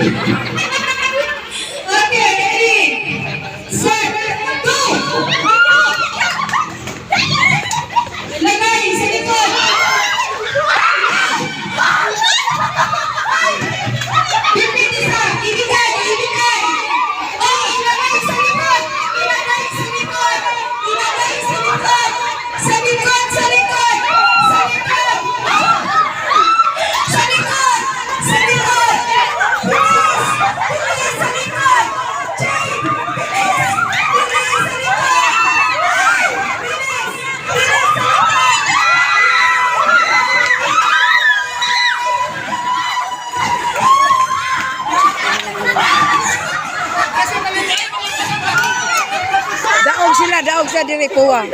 Okay, ready? Set, go! Lagay sa likod. Pipit isa, ibigay, ibigay. Oh, ilagay sa likod. Ilagay sa likod. Ilagay sa likod. Sa likod, sa likod. Sa likod. Sa likod. Sa likod. Bilis. Bilis sa likod. Jay, bilis. Bilis sa likod. Ay, bilis. Bilis sa likod. Daog sila diri kuwa.